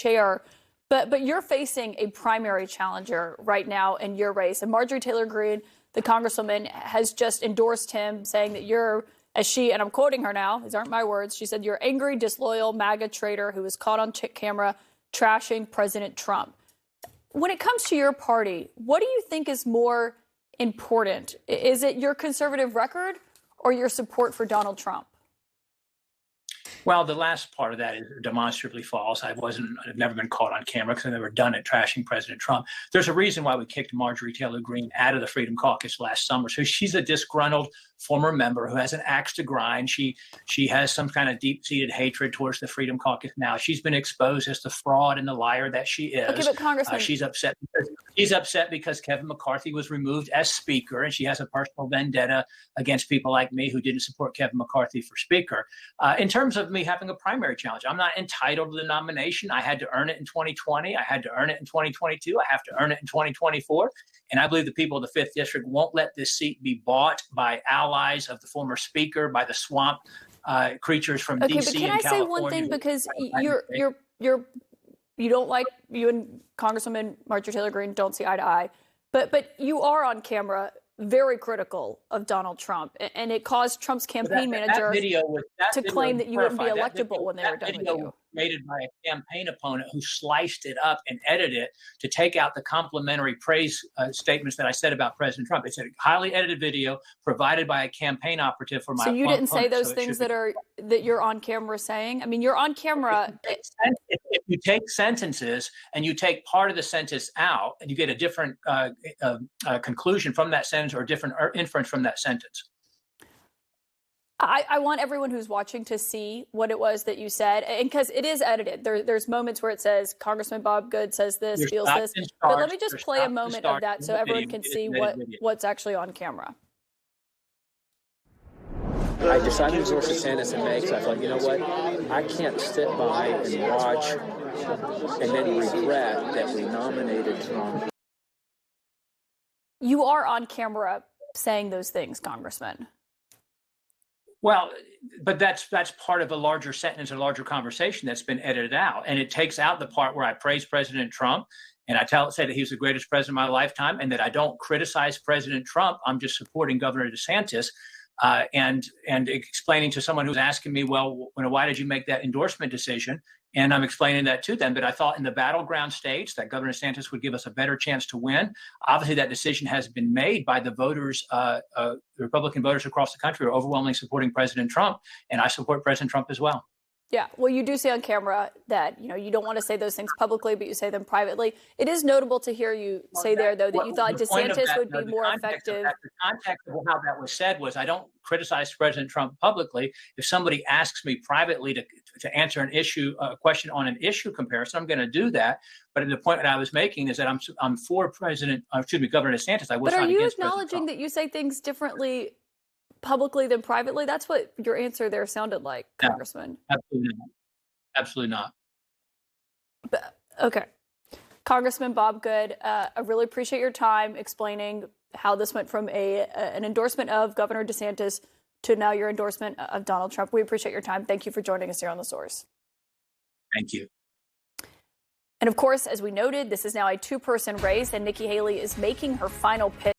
chair. But you're facing a primary challenger right now in your race. And Marjorie Taylor Greene, the congresswoman, has just endorsed him, saying that you're, as she, and I'm quoting her now, these aren't my words, she said, "You're angry, disloyal MAGA traitor who was caught on camera trashing President Trump." When it comes to your party, what do you think is more important? Is it your conservative record or your support for Donald Trump? Well, the last part of that is demonstrably false. I've never been caught on camera because I've never done it trashing President Trump. There's a reason why we kicked Marjorie Taylor Greene out of the Freedom Caucus last summer. So she's a disgruntled former member who has an axe to grind. She has some kind of deep-seated hatred towards the Freedom Caucus now. She's been exposed as the fraud and the liar that she is. Okay, but Congressman, she's upset because Kevin McCarthy was removed as Speaker, and she has a personal vendetta against people like me who didn't support Kevin McCarthy for Speaker. In terms of me having a primary challenge, I'm not entitled to the nomination. I had to earn it in 2020. I had to earn it in 2022. I have to earn it in 2024. And I believe the people of the 5th District won't let this seat be bought by allies of the former Speaker, by the swamp creatures from D.C. and California. Okay, but can I say one thing? Because you don't like, you and Congresswoman Marjorie Taylor Greene don't see eye to eye, but you are on camera very critical of Donald Trump, and it caused Trump's campaign manager to claim that you wouldn't be electable when they were done with you. Created by a campaign opponent who sliced it up and edited it to take out the complimentary praise statements that I said about President Trump. It's a highly edited video provided by a campaign operative for my opponent. So you didn't say those things that you're on camera saying? I mean, you're on camera. If you take sentences and you take part of the sentence out and you get a different conclusion from that sentence or different inference from that sentence. I want everyone who's watching to see what it was that you said, and because it is edited. There's moments where it says Congressman Bob Good says this, feels this. But let me just play a moment of that so everyone can see what's actually on camera. I decided to endorse DeSantis in May because I thought, you know what, I can't sit by and watch and then regret that we nominated Trump. You are on camera saying those things, Congressman. Well, but that's part of a larger sentence, a larger conversation that's been edited out. And it takes out the part where I praise President Trump and say that he was the greatest president of my lifetime and that I don't criticize President Trump. I'm just supporting Governor DeSantis and explaining to someone who's asking me, well, why did you make that endorsement decision? And I'm explaining that to them. But I thought in the battleground states that Governor DeSantis would give us a better chance to win. Obviously, that decision has been made by the voters, the Republican voters across the country are overwhelmingly supporting President Trump. And I support President Trump as well. Yeah, well, you do say on camera that, you don't want to say those things publicly, but you say them privately. It is notable to hear you say there, though, that you thought DeSantis would be more effective. The context of how that was said was I don't criticize President Trump publicly. If somebody asks me privately to answer a question on an issue comparison, I'm going to do that. But the point that I was making is that I'm for Governor DeSantis. I was not against President Trump. But are you acknowledging that you say things differently publicly than privately? That's what your answer there sounded like, Congressman. Absolutely not. Absolutely not. But, okay. Congressman Bob Good, I really appreciate your time explaining how this went from an endorsement of Governor DeSantis to now your endorsement of Donald Trump. We appreciate your time. Thank you for joining us here on The Source. Thank you. And of course, as we noted, this is now a two-person race, and Nikki Haley is making her final pitch.